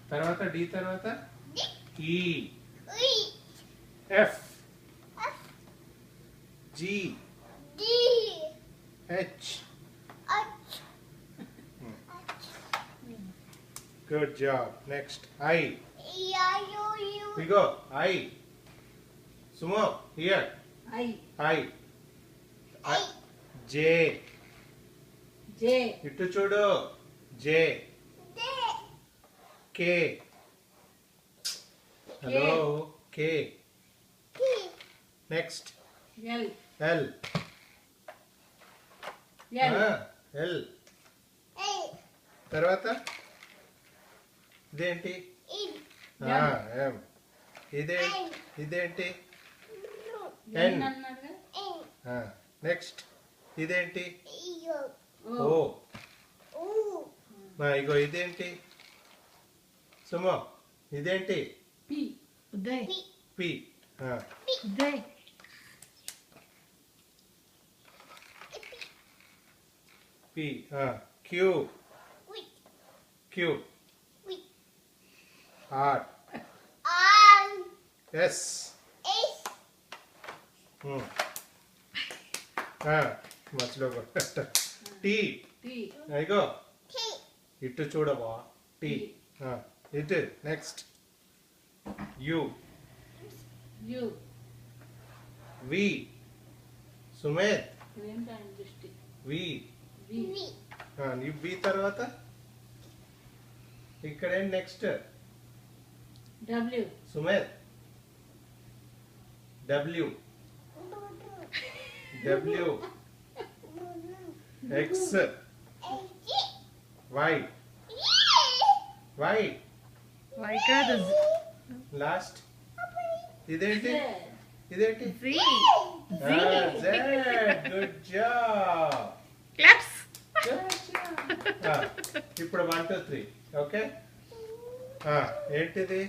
తర్వాత డి తర్వాత ఈ F G H good job next I ego I Sumo here I జే ఇటు చూడు జే కే హలో కే నెక్స్ట్ ఎల్ ఎల్ తర్వాత ఇదేంటి ఎం ఇదేంటి ఎన్ నెక్స్ట్ ఇదేంటి ఓ ఇగో ఇదేంటి సుమో ఇదేంటి P P Q R S మధ్యలో టీ ఇగో ఇటు చూడవా టీ ఇటు నెక్స్ట్ యు వి సుమేత్ వి వి తర్వాత ఇక్కడ ఏంటి నెక్స్ట్ సుమేత్ డబ్ల్యూ ఎక్స్ వై కాదు లాస్ట్ ఇదేంటి గుడ్ జాబ్ ఇప్పుడు 1 2 3 ఓకే ఏంటిది